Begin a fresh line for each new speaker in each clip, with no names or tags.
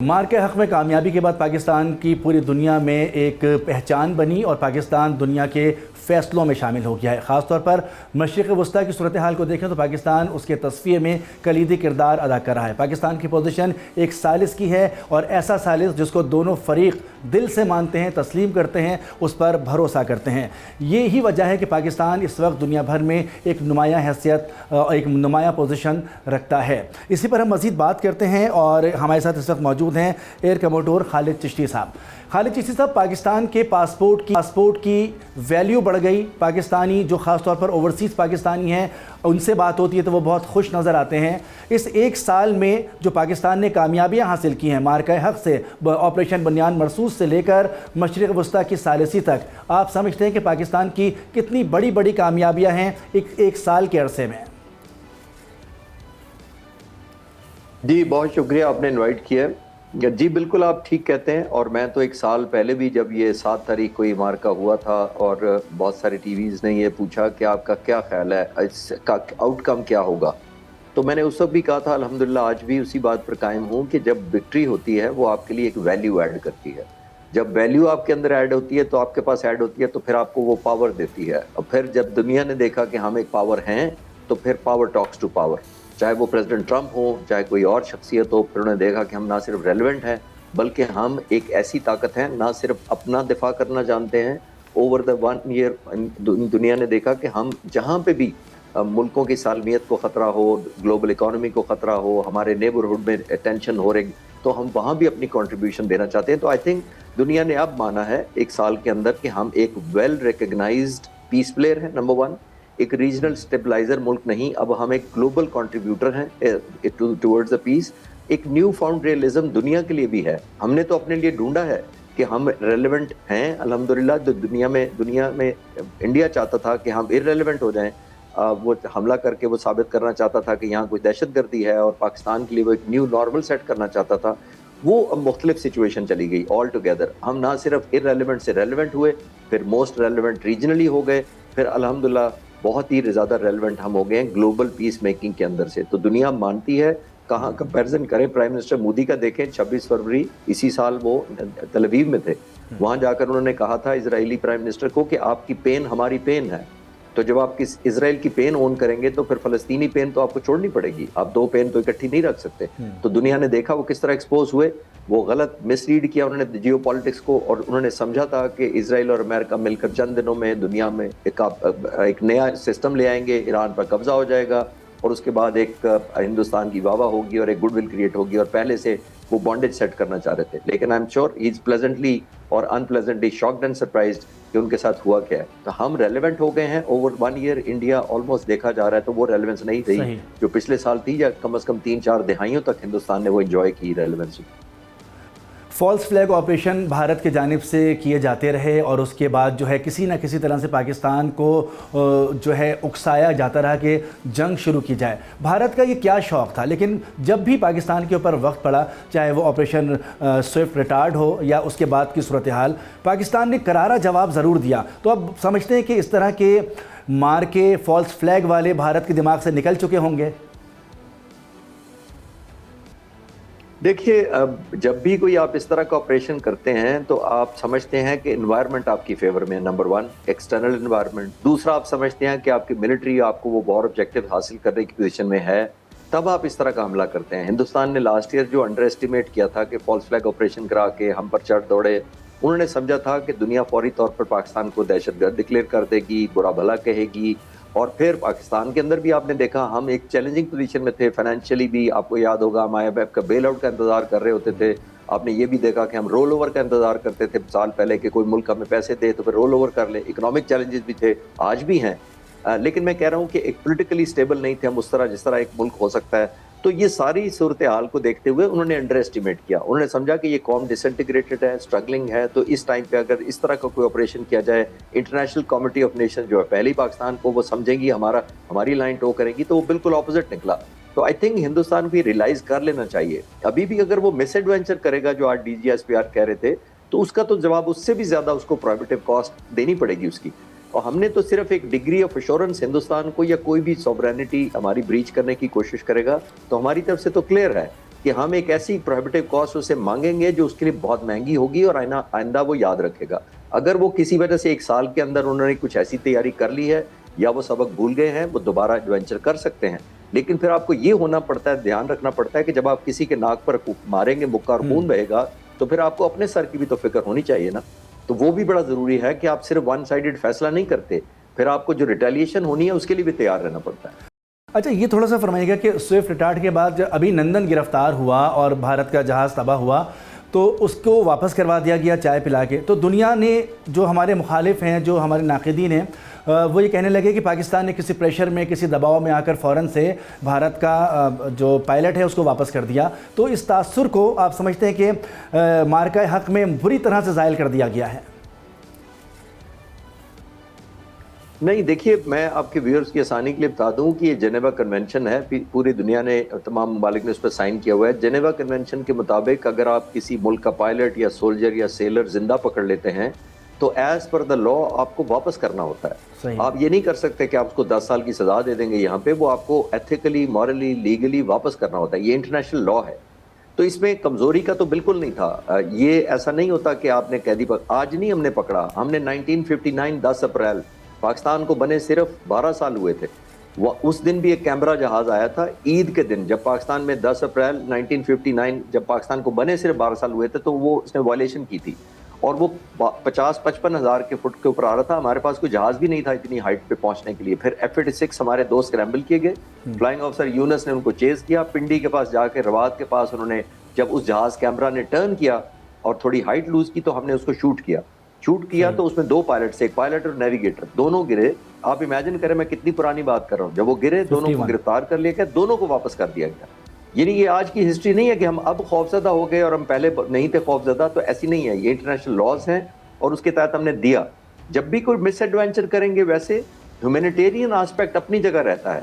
मार्के हक़ में कामयाबी के बाद पाकिस्तान की पूरी दुनिया में एक पहचान बनी और पाकिस्तान दुनिया के फ़ैसलों में शामिल हो गया है। ख़ास तौर पर मशरिक़ वस्ती की सूरत हाल को देखें तो पाकिस्तान उसके तस्फ़िये में कलीदी किरदार अदा कर रहा है। पाकिस्तान की पोजीशन एक सालिस की है और ऐसा सालिस जिसको दोनों फ़रीक दिल से मानते हैं, तस्लीम करते हैं, उस पर भरोसा करते हैं। ये ही वजह है कि पाकिस्तान इस वक्त दुनिया भर में एक नुमायाँ हैसियत, एक नुमायाँ पोजीशन रखता है। इसी पर हम मज़ीद बात करते हैं और हमारे साथ इस वक्त मौजूद हैं एयर कमोडोर खालिद चिश्ती साहब। खालिद चिश्ती साहब, पाकिस्तान के पासपोर्ट की वैल्यू बढ़ गई। पाकिस्तानी जो ख़ास तौर पर ओवरसीज़ पाकिस्तानी हैं उनसे बात होती है तो वो बहुत खुश नज़र आते हैं। इस एक साल में जो पाकिस्तान ने कामयाबियाँ हासिल की हैं, मार्के हक़ से ऑपरेशन बनियान मरसूस से लेकर मशरिक़ वस्ती की सालिसी तक, आप समझते हैं कि पाकिस्तान की कितनी बड़ी बड़ी कामयाबियाँ हैं एक साल के अरसे में?
जी बहुत शुक्रिया, आपने इनवाइट किया है। जी बिल्कुल, आप ठीक कहते हैं। और मैं तो एक साल पहले भी, जब ये 7 तारीख को ये मार्का हुआ था और बहुत सारे टीवीज़ ने ये पूछा कि आपका क्या ख्याल है, इसका आउटकम क्या होगा, तो मैंने उस वक्त भी कहा था, अल्हम्दुलिल्लाह आज भी उसी बात पर कायम हूँ कि जब विक्ट्री होती है वो आपके लिए एक वैल्यू ऐड करती है। जब वैल्यू आपके अंदर ऐड होती है तो आपके पास ऐड होती है तो फिर आपको वो पावर देती है। और फिर जब दुनिया ने देखा कि हम एक पावर हैं तो फिर पावर टॉक्स टू पावर, चाहे वो प्रेसिडेंट ट्रंप हो, चाहे कोई और शख्सियत हो, फिर उन्होंने देखा कि हम ना सिर्फ रेलेवेंट हैं बल्कि हम एक ऐसी ताकत हैं, ना सिर्फ अपना दिफा करना जानते हैं। ओवर द 1 ईयर दुनिया ने देखा कि हम जहाँ पे भी मुल्कों की सालमियत को ख़तरा हो, ग्लोबल इकॉनमी को ख़तरा हो, हमारे नेबरहुड में टेंशन हो रही, तो हम वहाँ भी अपनी कंट्रीब्यूशन देना चाहते हैं। तो आई थिंक दुनिया ने अब माना है एक साल के अंदर कि हम एक वेल रिकग्नाइज्ड पीस प्लेयर हैं, नंबर 1, एक रीजनल स्टेबलाइजर मुल्क नहीं, अब हम एक ग्लोबल कंट्रीब्यूटर हैं टुवर्ड्स द पीस। एक न्यू फाउंड रियलिज्म दुनिया के लिए भी है। हमने तो अपने लिए ढूंढा है कि हम रेलेवेंट हैं अल्हम्दुलिल्लाह। तो दुनिया में इंडिया चाहता था कि हम इररेलेवेंट हो जाएं, वो हमला करके वो साबित करना चाहता था कि यहाँ कोई दहशतगर्दी है, और पाकिस्तान के लिए वो एक न्यू नॉर्मल सेट करना चाहता था। वो अब मुख्तलिफ सिचुएशन चली गई ऑल टुगेदर। हम ना सिर्फ इररेलेवेंट से रेलेवेंट हुए, फिर मोस्ट रेलेवेंट रीजनली हो गए, फिर अल्हम्दुलिल्लाह बहुत ही ज़्यादा रेलेवेंट हम हो गए हैं ग्लोबल पीस मेकिंग के अंदर से। तो दुनिया मानती है। कहाँ कंपैरिजन करें, प्राइम मिनिस्टर मोदी का देखें, 26 फरवरी इसी साल वो तल अवीव में थे। वहाँ जाकर उन्होंने कहा था इजरायली प्राइम मिनिस्टर को कि आपकी पेन हमारी पेन है। तो जब आप इसराइल की पेन ओन करेंगे तो फिर फलस्तीनी पेन तो आपको छोड़नी पड़ेगी, आप 2 पेन तो इकट्ठी नहीं रख सकते। तो दुनिया ने देखा वो किस तरह एक्सपोज हुए। वो गलत मिसरीड किया उन्होंने जियो पॉलिटिक्स को, और उन्होंने समझा था कि इसराइल और अमेरिका मिलकर चंद दिनों में दुनिया में एक नया सिस्टम ले आएंगे, ईरान पर कब्जा हो जाएगा और उसके बाद एक हिंदुस्तान की वाह होगी और एक गुडविल क्रिएट होगी, और पहले से वो बॉन्डेज सेट करना चाह रहे थे। लेकिन I am sure he is pleasantly और अनप्लेजेंटली शॉक्ड एंड सरप्राइज्ड कि उनके साथ हुआ क्या है। तो हम रेलेवेंट हो गए हैं। ओवर 1 ईयर इंडिया ऑलमोस्ट देखा जा रहा है तो वो रेलेवेंस नहीं रही जो पिछले साल थी, या कम से कम 3-4 दिहाइयों तक हिंदुस्तान ने वो एंजॉय की relevance.
False flag operation Bharat की जानिब से किए जाते रहे और उसके बाद जो है किसी न किसी तरह से पाकिस्तान को जो है उकसाया जाता रहा कि जंग शुरू की जाए। भारत का ये क्या शौक़ था, लेकिन जब भी पाकिस्तान के ऊपर वक्त पड़ा, चाहे वो ऑपरेशन स्विफ्ट रिटार्ड हो या उसके बाद की सूरत हाल, पाकिस्तान ने करारा जवाब ज़रूर दिया। तो अब समझते हैं कि इस तरह के मार के फॉल्स फ्लैग वाले भारत के दिमाग से निकल चुके होंगे।
देखिए, जब भी कोई आप इस तरह का ऑपरेशन करते हैं तो आप समझते हैं कि एनवायरनमेंट आपकी फेवर में है, नंबर 1 एक्सटर्नल एनवायरनमेंट। दूसरा, आप समझते हैं कि आपकी मिलिट्री आपको वो वॉर ऑब्जेक्टिव हासिल करने की पोजीशन में है, तब आप इस तरह का हमला करते हैं। हिंदुस्तान ने लास्ट ईयर जो अंडर एस्टिमेट किया था कि फॉल्स फ्लैग ऑपरेशन करा के हम पर चढ़ दौड़े, उन्होंने समझा था कि दुनिया फौरी तौर पर पाकिस्तान को दहशतगर्द डिक्लेयर कर देगी, बुरा भला कहेगी, और फिर पाकिस्तान के अंदर भी आपने देखा हम एक चैलेंजिंग पोजीशन में थे फाइनेंशियली भी। आपको याद होगा हम IMF का बेल आउट का इंतजार कर रहे होते थे। आपने ये भी देखा कि हम रोल ओवर का इंतजार करते थे साल पहले कि कोई मुल्क हमें पैसे दे तो फिर रोल ओवर कर ले। इकोनॉमिक चैलेंजेस भी थे, आज भी हैं, लेकिन मैं कह रहा हूँ कि एक पोलिटिकली स्टेबल नहीं थे हम उस तरह जिस तरह एक मुल्क हो सकता है। तो ये सारी सूरत हाल को देखते हुए उन्होंने अंडर एस्टिमेट किया। उन्होंने समझा कि ये कौम डिसइंटीग्रेटेड है, स्ट्रगलिंग है, तो इस टाइम पे अगर इस तरह का कोई ऑपरेशन किया जाए, इंटरनेशनल कमिटी ऑफ नेशन जो है पहले ही पाकिस्तान को वो समझेंगी, हमारी लाइन टो करेंगी, तो वो बिल्कुल ऑपोजिट निकला। तो आई थिंक हिंदुस्तान भी रियलाइज कर लेना चाहिए। अभी भी अगर वो मिस एडवेंचर करेगा जो आज DGSPR कह रहे थे, तो उसका तो जवाब उससे भी ज्यादा उसको प्रोहिबिटिव कॉस्ट देनी पड़ेगी उसकी। और हमने तो सिर्फ एक डिग्री ऑफ एश्योरेंस हिंदुस्तान को, या कोई भी सॉवरेनिटी हमारी ब्रीच करने की कोशिश करेगा तो हमारी तरफ से तो क्लियर है कि کہ ہم ایک ایسی پروہیبٹیو کاسٹ اسے مانگیں گے جو اس کے لیے بہت مہنگی ہوگی اور آئندہ وہ یاد رکھے گا. اگر وہ کسی وجہ سے 1 سال کے اندر انہوں نے کچھ ایسی تیاری کر لی ہے یا وہ سبق بھول گئے ہیں, وہ دوبارہ ایڈونچر کر سکتے ہیں. لیکن پھر آپ کو یہ ہونا پڑتا ہے, دھیان رکھنا پڑتا ہے کہ جب آپ کسی کے ناک پر ماریں گے مکہ اور خون بہے گا, تو پھر آپ کو اپنے سر کی بھی تو فکر ہونی چاہیے نا. تو وہ بھی بڑا ضروری ہے کہ آپ صرف ون سائیڈڈ فیصلہ نہیں کرتے, پھر آپ کو جو ریٹیلیشن ہونی ہے اس کے لیے بھی تیار رہنا پڑتا ہے.
اچھا یہ تھوڑا سا فرمائیے گا کہ سوئفٹ ریٹارٹ کے بعد ابھی نندن گرفتار ہوا اور بھارت کا جہاز تباہ ہوا تو اس کو واپس کروا دیا گیا چائے پلا کے, تو دنیا نے جو ہمارے مخالف ہیں, جو ہمارے ناقدین ہیں, وہ یہ کہنے لگے کہ پاکستان نے کسی پریشر میں, کسی دباؤ میں آ کر فوراً سے بھارت کا جو پائلٹ ہے اس کو واپس کر دیا. تو اس تاثر کو آپ سمجھتے ہیں کہ مارکہ حق میں بری طرح سے زائل کر دیا گیا ہے؟
نہیں, دیکھیے میں آپ کے ویورز کی آسانی کے لیے بتا دوں کہ یہ جنیوا کنونشن ہے, پوری دنیا نے, تمام ممالک نے اس پر سائن کیا ہوا ہے. جنیوا کنونشن کے مطابق اگر آپ کسی ملک کا پائلٹ یا سولجر یا سیلر زندہ پکڑ لیتے ہیں تو ایز پر دا لا آپ کو واپس کرنا ہوتا ہے. آپ یہ نہیں کر سکتے کہ آپ اس کو 10 سال کی سزا دے دیں گے یہاں پہ, وہ آپ کو ایتھیکلی, مورلی, لیگلی واپس کرنا ہوتا ہے. یہ انٹرنیشنل لا ہے. تو اس میں کمزوری کا تو بالکل نہیں تھا. یہ ایسا نہیں ہوتا کہ آپ نے قیدی آج نہیں ہم نے پکڑا, ہم نے 1959 10 اپریل پاکستان کو بنے صرف 12 سال ہوئے تھے. اس دن بھی ایک کیمبرا جہاز آیا تھا عید کے دن, جب پاکستان میں 10 اپریل 1959 جب پاکستان کو بنے صرف 12 سال ہوئے تھے, تو وہ اس نے وائلیشن کی تھی اور وہ 50-55 ہزار کے فٹ کے اوپر آ رہا تھا. ہمارے پاس کوئی جہاز بھی نہیں تھا اتنی ہائٹ پہ پہنچنے کے لیے. پھر F-86 ہمارے 2 اسکریمبل کیے گئے, فلائنگ آفیسر یونس نے ان کو چیز کیا, پنڈی کے پاس جا کے, رواد کے پاس انہوں نے, جب اس جہاز کیمرا نے ٹرن کیا اور تھوڑی ہائٹ لوز کی تو ہم نے اس کو شوٹ کیا تو اس میں 2 پائلٹ, ایک پائلٹ اور نیویگیٹر, دونوں گرے. آپ امیجن کریں میں کتنی پرانی بات کر رہا ہوں. جب وہ گرے دونوں کو گرفتار کر لیا گیا, دونوں کو واپس کر دیا گیا. یعنی یہ آج کی ہسٹری نہیں ہے کہ ہم اب خوفزدہ ہو گئے اور ہم پہلے نہیں تھے خوفزدہ, تو ایسی نہیں ہے. یہ انٹرنیشنل لاز ہیں اور اس کے تحت ہم نے دیا. جب بھی کوئی مس ایڈوینچر کریں گے, ویسے ہیومینیٹیرین آسپیکٹ اپنی جگہ رہتا ہے,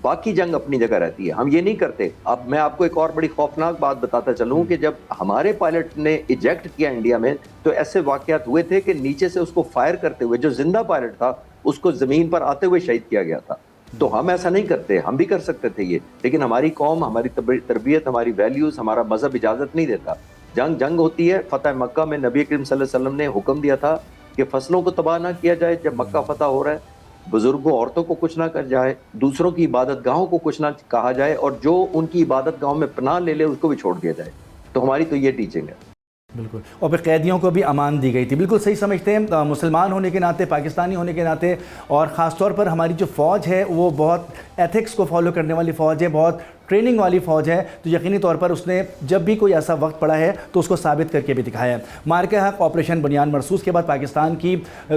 باقی جنگ اپنی جگہ رہتی ہے. ہم یہ نہیں کرتے. اب میں آپ کو ایک اور بڑی خوفناک بات بتاتا چلوں کہ جب ہمارے پائلٹ نے ایجیکٹ کیا انڈیا میں, تو ایسے واقعات ہوئے تھے کہ نیچے سے اس کو فائر کرتے ہوئے جو زندہ پائلٹ تھا اس کو زمین پر آتے ہوئے شہید کیا گیا تھا. تو ہم ایسا نہیں کرتے. ہم بھی کر سکتے تھے یہ, لیکن ہماری قوم, ہماری تربیت, ہماری ویلیوز, ہمارا مذہب اجازت نہیں دیتا. جنگ ہوتی ہے. فتح مکہ میں نبی کریم صلی اللہ علیہ وسلم نے حکم دیا تھا کہ فصلوں کو تباہ نہ کیا جائے جب مکہ فتح ہو رہا ہے, بزرگوں عورتوں کو کچھ نہ کر جائے, دوسروں کی عبادت گاہوں کو کچھ نہ کہا جائے, اور جو ان کی عبادت گاہوں میں پناہ لے لے اس کو بھی چھوڑ دیا جائے. تو ہماری تو یہ ٹیچنگ ہے.
بالکل. اور پھر قیدیوں کو بھی امان دی گئی تھی. بالکل صحیح سمجھتے ہیں. مسلمان ہونے کے ناطے, پاکستانی ہونے کے ناطے, اور خاص طور پر ہماری جو فوج ہے وہ بہت ایتھکس کو فالو کرنے والی فوج ہے, بہت ٹریننگ والی فوج ہے, تو یقینی طور پر اس نے جب بھی کوئی ایسا وقت پڑا ہے تو اس کو ثابت کر کے بھی دکھایا ہے. مارکہ حق آپریشن بنیاد مرصوص کے بعد پاکستان کی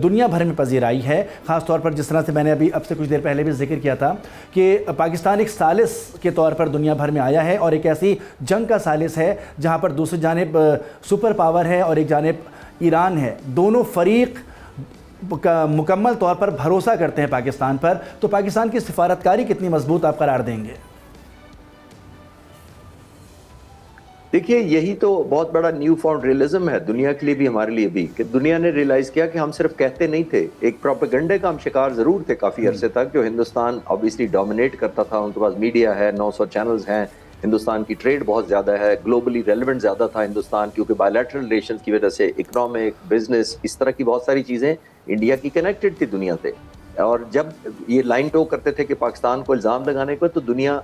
دنیا بھر میں پذیرائی ہے. خاص طور پر جس طرح سے میں نے ابھی اب سے کچھ دیر پہلے بھی ذکر کیا تھا کہ پاکستان ایک ثالث کے طور پر دنیا بھر میں آیا ہے, اور ایک ایسی جنگ کا ثالث ہے جہاں پر دوسری جانب سپر پاور ہے اور ایک جانب ایران ہے. دونوں فریق مکمل طور پر بھروسہ کرتے ہیں پاکستان پر. تو پاکستان کی سفارتکاری کتنی مضبوط آپ قرار دیں گے؟
دیکھیے یہی تو بہت بڑا نیو فاؤنڈ ریئلزم ہے دنیا کے لیے بھی, ہمارے لیے بھی, کہ دنیا نے ریئلائز کیا کہ ہم صرف کہتے نہیں تھے. ایک پروپیگنڈے کا ہم شکار ضرور تھے کافی عرصے تک, جو ہندوستان obviously ڈومینیٹ کرتا تھا. ان کے پاس میڈیا ہے, 900 چینلز ہیں, ہندوستان کی ٹریڈ بہت زیادہ ہے, گلوبلی ریلیونٹ زیادہ تھا ہندوستان, کیونکہ بائیلیٹرل ریلیشنز کی وجہ سے اکنامک, بزنس, اس طرح کی بہت ساری چیزیں انڈیا کی کنیکٹڈ تھی دنیا سے. اور جب یہ لائن ٹو کرتے تھے کہ پاکستان کو الزام لگانے کو, تو دنیا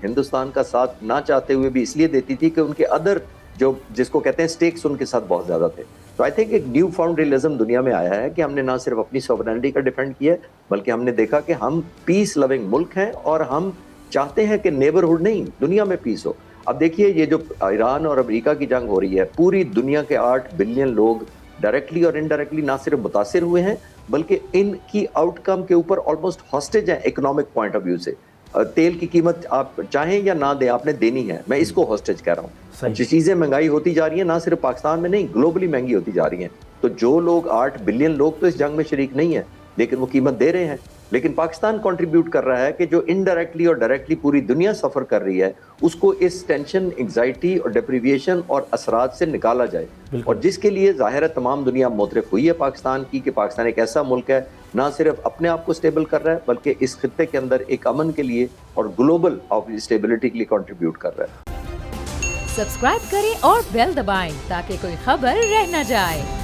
ہندوستان کا ساتھ نہ چاہتے ہوئے بھی اس لیے دیتی تھی کہ ان کے ادر جو جس کو کہتے ہیں سٹیکس ان کے ساتھ بہت زیادہ تھے. تو آئی تھنک ایک نیو فاؤنڈ ریئلزم دنیا میں آیا ہے کہ ہم نے نہ صرف اپنی سوورنٹی کا ڈیفینڈ کیا ہے, بلکہ ہم نے دیکھا کہ ہم پیس لونگ ملک ہیں اور ہم چاہتے ہیں کہ نیبرہڈ نہیں, دنیا میں پیس ہو. اب دیکھیے یہ جو ایران اور امریکہ کی جنگ ہو رہی ہے, پوری دنیا کے 8 بلین لوگ ڈائریکٹلی اور انڈائریکٹلی نہ صرف متاثر ہوئے ہیں, بلکہ ان کی آؤٹ کم کے اوپر آلموسٹ ہاسٹیج ہیں اکنامک پوائنٹ آف ویو سے. تیل کی قیمت آپ چاہیں یا نہ دیں آپ نے دینی ہے, میں اس کو ہاسٹیج کہہ رہا ہوں. جو چیزیں مہنگائی ہوتی جا رہی ہیں, نہ صرف پاکستان میں نہیں, گلوبلی مہنگی ہوتی جا رہی ہیں. تو جو لوگ 8 بلین لوگ تو اس جنگ میں شریک نہیں ہیں, لیکن وہ قیمت دے رہے ہیں. لیکن پاکستان کنٹریبیوٹ کر رہا ہے کہ جو انڈائریکٹلی اور ڈائریکٹلی پوری دنیا سفر کر رہی ہے, اس کو اس ٹینشن, انگزائٹی اور ڈپریویشن اور اثرات سے نکالا جائے. اور جس کے لیے ظاہر ہے تمام دنیا معترف ہوئی ہے پاکستان کی, کہ پاکستان ایک ایسا ملک ہے نہ صرف اپنے آپ کو سٹیبل کر رہا ہے, بلکہ اس خطے کے اندر ایک امن کے لیے اور گلوبل اسٹیبلٹی کے لیے کنٹریبیوٹ کر رہا ہے.
सब्सक्राइब करें और बेल दबाएं ताकि कोई खबर रह न जाए।